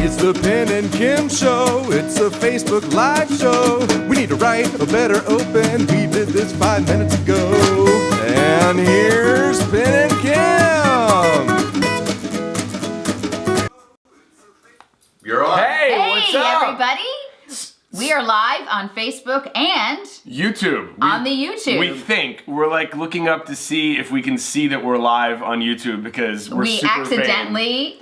It's the Penn and Kim Show. It's a Facebook Live show. We need to write a better open. We did this 5 minutes ago. And here's Penn and Kim. You're on. Hey, what's up? Everybody. We are live on Facebook and YouTube. On the YouTube. We think. We're like looking up to see if we can see that we're live on YouTube because we accidentally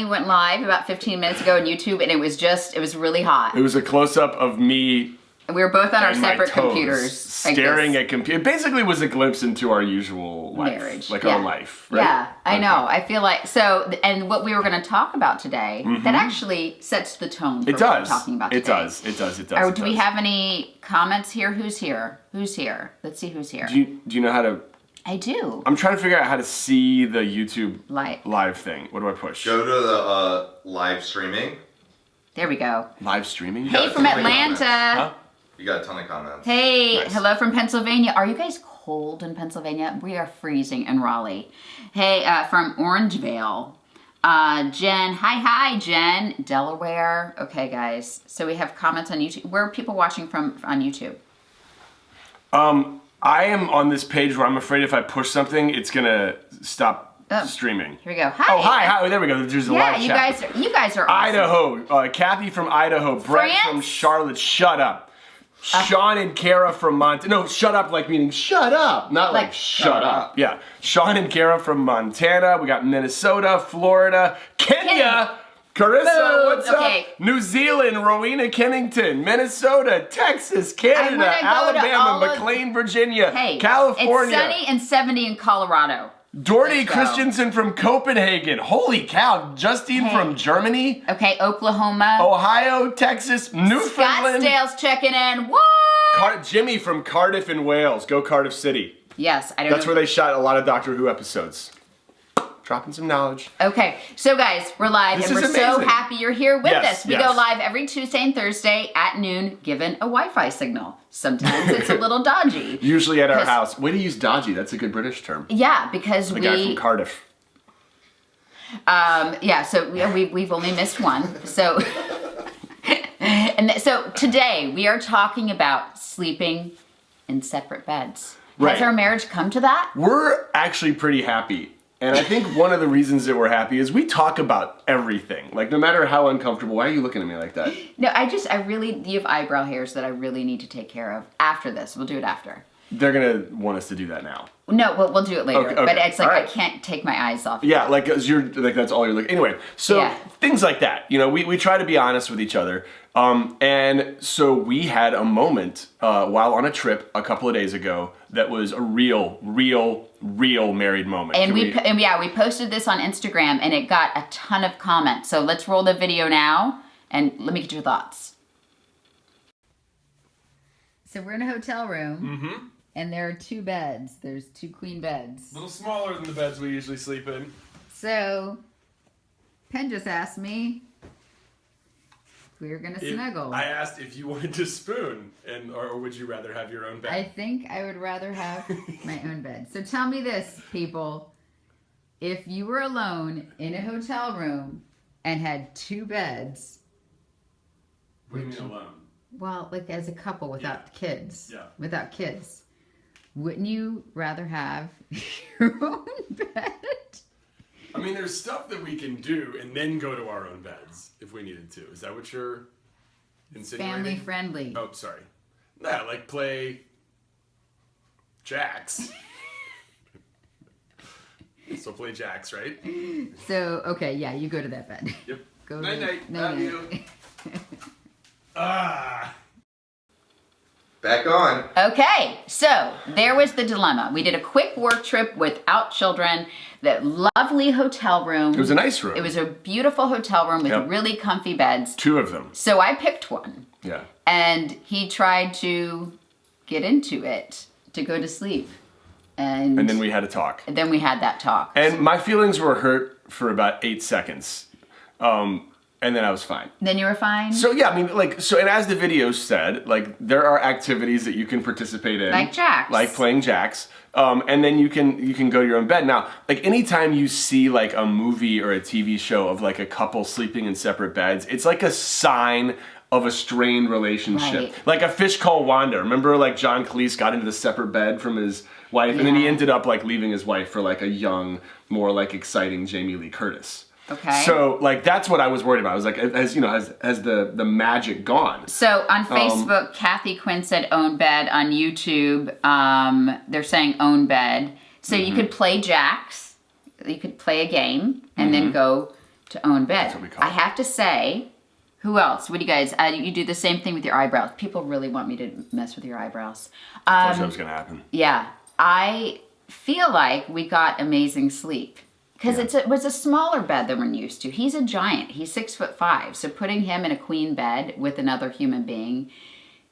went live about 15 minutes ago on YouTube, and it was really hot. It was a close-up of me. We were both on our and my separate toes, computers. staring at computer. It basically was a glimpse into our usual life. Marriage. Our life, right? Yeah, I know. I feel like, so, and what we were going to talk about today, that actually sets the tone for what we're talking about today. It does. Do we have any comments here? Who's here? Let's see who's here. Do you know how to... I do. I'm trying to figure out how to see the YouTube live thing. What do I push? Go to the live streaming. There we go. Live streaming? Hey, from Atlanta. Huh? You got a ton of comments. Hey, Nice. Hello from Pennsylvania. Are you guys cold in Pennsylvania? We are freezing in Raleigh. Hey, from Orangevale. Jen, hi Jen, Delaware. Okay, guys. So we have comments on YouTube. Where are people watching from on YouTube? I am on this page where I'm afraid if I push something, it's gonna stop streaming. Here we go. Hi. Oh, hi. There we go. There's a live chat. You guys are awesome. Idaho. Kathy from Idaho. Brett from Charlotte. Shut up. Sean and Kara from Montana. No, shut up like meaning shut up. Not like shut up. Yeah. Sean and Kara from Montana. We got Minnesota, Florida, Kenya. Carissa, what's up? New Zealand, Rowena Kennington, Minnesota, Texas, Canada, Alabama, McLean, Virginia, California. It's sunny and 70 in Colorado. Doherty Christensen from Copenhagen. Holy cow. Justine from Germany. Okay, Oklahoma. Ohio, Texas, Newfoundland. Scottsdale's checking in. What? Jimmy from Cardiff in Wales. Go Cardiff City. Yes, I don't know. That's where they shot a lot of Doctor Who episodes. Dropping some knowledge. Okay, so guys, we're live and we're so happy you're here with us. We go live every Tuesday and Thursday at noon, given a Wi-Fi signal. Sometimes it's a little dodgy. Usually at our house. Way to use dodgy. That's a good British term. Yeah, because the guy from Cardiff. So we've only missed one. So, so today we are talking about sleeping in separate beds. Right. Has our marriage come to that? We're actually pretty happy. And I think one of the reasons that we're happy is we talk about everything. Like, no matter how uncomfortable. Why are you looking at me like that? No, you have eyebrow hairs that I really need to take care of after this. We'll do it after. They're going to want us to do that now. No, we'll do it later. Okay. But it's like I can't take my eyes off. Yeah, like that's all you're looking. Anyway, so things like that. You know, we try to be honest with each other. And so we had a moment while on a trip a couple of days ago that was a real married moment. And we posted this on Instagram and it got a ton of comments. So let's roll the video now and let me get your thoughts. So we're in a hotel room and there are two beds. There's two queen beds. A little smaller than the beds we usually sleep in. So Penn just asked me if we were gonna snuggle. I asked if you wanted to spoon, or would you rather have your own bed? I think I would rather have my own bed. So tell me this, people. If you were alone in a hotel room and had two beds. What do you mean alone? Well, like as a couple without kids. Yeah. Without kids. Wouldn't you rather have your own bed? I mean, there's stuff that we can do and then go to our own beds if we needed to. Is that what you're insinuating? Family friendly. Oh, sorry. Yeah, like play jacks. So play jacks, right? So, okay, yeah, you go to that bed. Yep. Go night. Night. You. Back on. Okay, so there was the dilemma. We did a quick work trip without children. That lovely hotel room. It was a nice room. It was a beautiful hotel room with really comfy beds. Two of them. So I picked one. Yeah. And he tried to get into it to go to sleep. And then we had a talk. And then we had that talk. And my feelings were hurt for about 8 seconds. and then I was fine. Then you were fine? So yeah, I mean, like, so, and as the video said, like, there are activities that you can participate in. Like jacks. Like playing jacks. And then you can go to your own bed. Now, like, anytime you see, like, a movie or a TV show of, like, a couple sleeping in separate beds, it's like a sign of a strained relationship. Right. Like A Fish Called Wanda. Remember, like, John Cleese got into the separate bed from his wife, and then he ended up, like, leaving his wife for, like, a young, more, like, exciting Jamie Lee Curtis. Okay. So, like, that's what I was worried about. I was like, has the magic gone? So on Facebook, Kathy Quinn said own bed. On YouTube, they're saying own bed. So you could play jacks, you could play a game, and then go to own bed. That's what we call it. I have to say, who else? What do you guys, you do the same thing with your eyebrows. People really want me to mess with your eyebrows. I thought that was going to happen. Yeah. I feel like we got amazing sleep. Because it was a smaller bed than we're used to. He's a giant. He's 6'5". So putting him in a queen bed with another human being,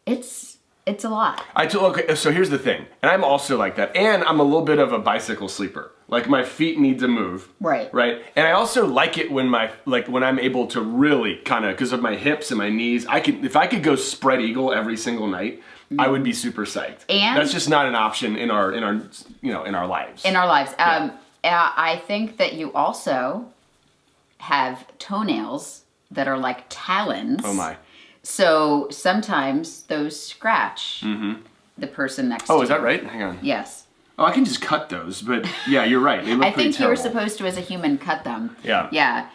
it's a lot. Okay, so here's the thing. And I'm also like that. And I'm a little bit of a bicycle sleeper. Like, my feet need to move. Right. Right? And I also like it when when I'm able to really kind of, because of my hips and my knees, if I could go spread eagle every single night, I would be super psyched. And that's just not an option in our lives. In our lives. I think that you also have toenails that are like talons. Oh my. So sometimes those scratch the person next to you. Oh, is that right? Hang on. Yes. Oh, I can just cut those, but yeah, you're right. They look I pretty think you were terrible. supposed to, as a human, cut them. Yeah. Yeah.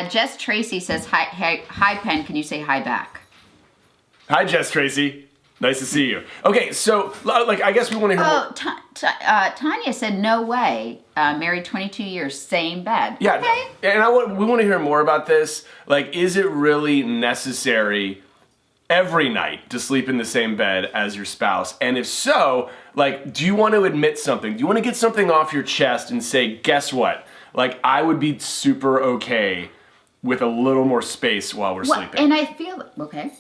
Jess Tracy says, hi, Pen, can you say hi back? Hi, Jess Tracy. Nice to see you. Okay, so, like, I guess we want to hear more. Tanya said, no way. Married 22 years, same bed. Yeah, Okay. and we want to hear more about this. Like, is it really necessary every night to sleep in the same bed as your spouse? And if so, like, do you want to admit something? Do you want to get something off your chest and say, guess what? Like, I would be super okay with a little more space while we're sleeping. And I feel, okay.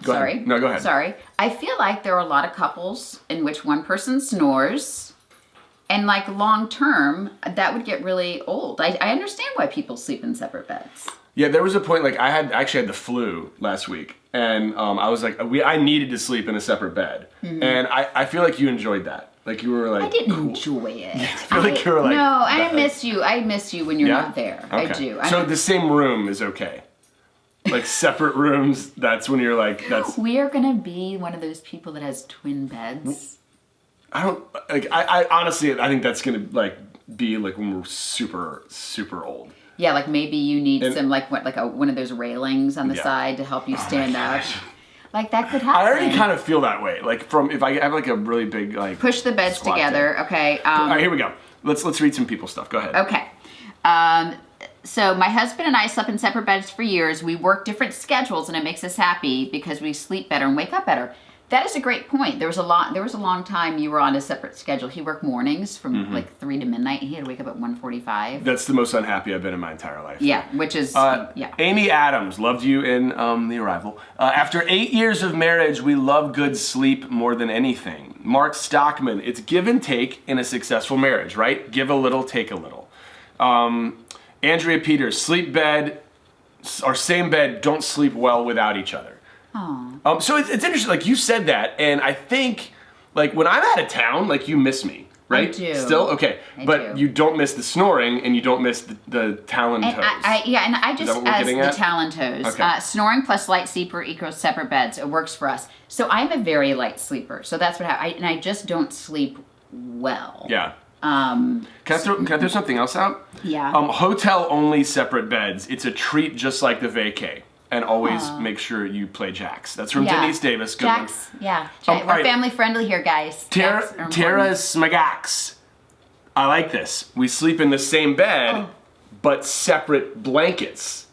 Go ahead. No, go ahead. Sorry. I feel like there are a lot of couples in which one person snores, and like long term, that would get really old. I understand why people sleep in separate beds. Yeah, there was a point, like, I actually had the flu last week, and I was like, I needed to sleep in a separate bed. And I feel like you enjoyed that. Like, you were like, I didn't cool. enjoy it. I feel like you were like, no, I miss you. I miss you when you're not there. Okay. I do. So the same room is okay. Like, separate rooms, that's when you're like, that's... We are going to be one of those people that has twin beds. I honestly, I think that's going to, like, be, like, when we're super, super old. Yeah, like maybe you need some, like, one of those railings on the Yeah. side to help you stand up. gosh. Like, that could happen. I already kind of feel that way. Like, if I have, like, a really big, like... Push the beds squat together. day. Okay. All right, here we go. Let's read some people's stuff. Go ahead. Okay. So my husband and I slept in separate beds for years. We work different schedules, and it makes us happy because we sleep better and wake up better. That is a great point. There was a long time you were on a separate schedule. He worked mornings from like 3 to midnight. He had to wake up at 1:45. That's the most unhappy I've been in my entire life. Yeah, which is yeah. Amy Adams, loved you in The Arrival. After 8 years of marriage, we love good sleep more than anything. Mark Stockman, it's give and take in a successful marriage, right? Give a little, take a little. Andrea Peters, sleep bed or same bed, don't sleep well without each other. So it's interesting, like you said that, and I think, like, when I'm out of town, like, you miss me, right? I do. Still? Okay. But do. you don't miss the snoring, and you don't miss the talon toes. And I just, that what we're as getting the at? talon toes, Okay. snoring plus light sleeper equals separate beds. It works for us. So I'm a very light sleeper. So that's what happens. And I just don't sleep well. Yeah. Can I throw something else out? Yeah. Hotel only separate beds. It's a treat just like the vacay. And always make sure you play jacks. That's from Denise Davis. Good one. Jacks, yeah. All We're right. family friendly here, guys. Jacks are Tara important. Smagax. I like this. We sleep in the same bed, but separate blankets,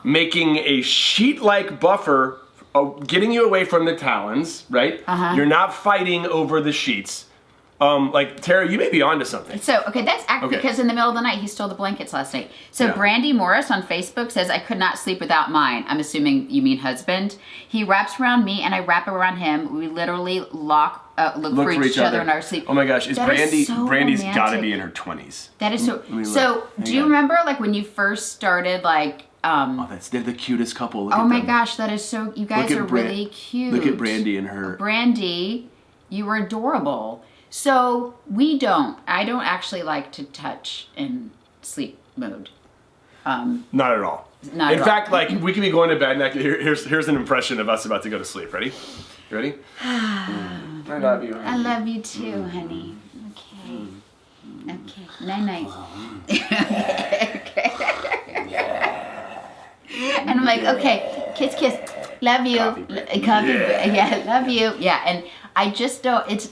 making a sheet-like buffer, getting you away from the talons, right? You're not fighting over the sheets. Like, Tara, you may be onto something. So, okay, that's Okay. because in the middle of the night, he stole the blankets last night. So, Yeah. Brandy Morris on Facebook says, I could not sleep without mine. I'm assuming you mean husband. He wraps around me and I wrap around him. We literally look for each other in our sleep. Oh my gosh, That is so Brandy's got to romantic. be in her 20s. That is so. me So, look. do you Hang on. remember, like, when you first started, like, They're the cutest couple. Look Oh at my them. gosh, that is so. You guys are really cute. Look at Brandy and her. Brandy, you were adorable. So I don't actually like to touch in sleep mode. Not at all. Not in at fact, all. like we could be going to bed. And here's an impression of us about to go to sleep. Ready? You ready? I love you. I love you too, honey. Okay. Okay. Night night. And I'm like, okay, kiss, kiss. Love you. Coffee. Yeah, love you. Yeah, and I just don't.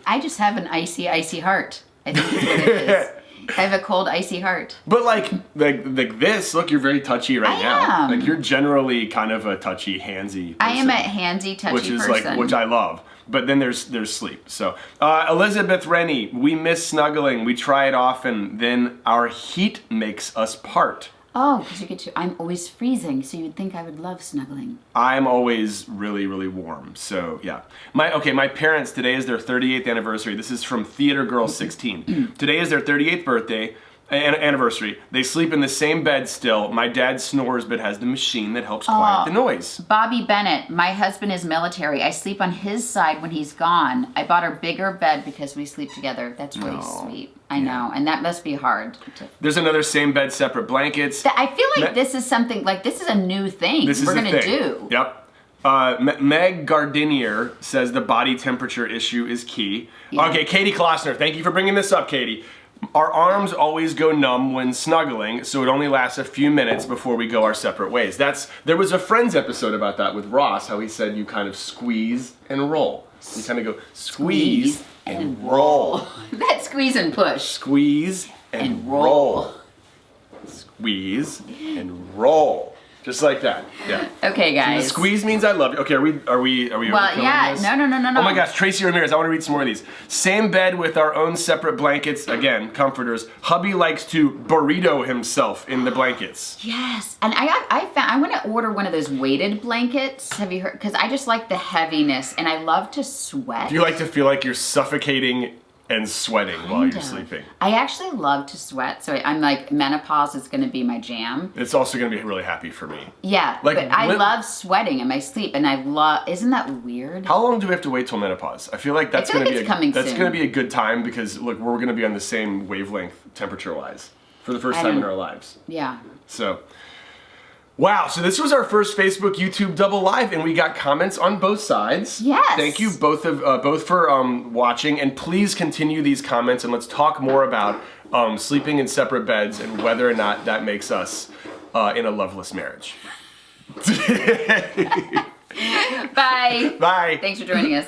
I just have an icy heart. I think that's what it is. I have a cold, icy heart. But like this, look, you're very touchy right I now. am. Like you're generally kind of a touchy, handsy person. I am a handsy, touchy which is person. which I love. But then there's sleep. So Elizabeth Rennie, we miss snuggling. We try it often. Then our heat makes us part. Oh, because I'm always freezing, so you'd think I would love snuggling. I'm always really, really warm. So yeah. My parents, today is their 38th anniversary. This is from Theater Girl 16. Today is their 38th birthday. Anniversary. They sleep in the same bed still. My dad snores but has the machine that helps quiet the noise. Bobby Bennett, my husband is military. I sleep on his side when he's gone. I bought a bigger bed because we sleep together. That's really sweet. I know, and that must be hard. There's another same bed, separate blankets. I feel like this is something, like this is a new thing we're going to do. Yep. Meg Gardinier says the body temperature issue is key. Yeah. Okay, Katie Klossner, thank you for bringing this up, Katie. Our arms always go numb when snuggling, so it only lasts a few minutes before we go our separate ways. There was a Friends episode about that with Ross, how he said you kind of squeeze and roll. You kind of go squeeze and roll. That's squeeze and push. Squeeze and roll. Squeeze and roll. Just like that. Yeah. Okay, guys. The squeeze means I love you. Okay, are we Well, overkilling yeah. this? No. Oh my gosh, Tracy Ramirez, I want to read some more of these. Same bed with our own separate blankets. Again, comforters. Hubby likes to burrito himself in the blankets. Yes, and I want to order one of those weighted blankets. Have you heard? Because I just like the heaviness, and I love to sweat. Do you like to feel like you're suffocating and sweating while you're sleeping? I actually love to sweat, so I'm like, menopause is going to be my jam. It's also going to be really happy for me. Yeah, Like, but I love sweating in my sleep, and isn't that weird? How long do we have to wait till menopause? I feel like that's I feel going like to it's coming that's soon. going to be a good time because look, we're going to be on the same wavelength temperature-wise for the first time in our lives. Yeah. So, wow, so this was our first Facebook YouTube double live, and we got comments on both sides. Yes. Thank you both for watching, and please continue these comments, and let's talk more about sleeping in separate beds and whether or not that makes us in a loveless marriage. Bye. Bye. Thanks for joining us.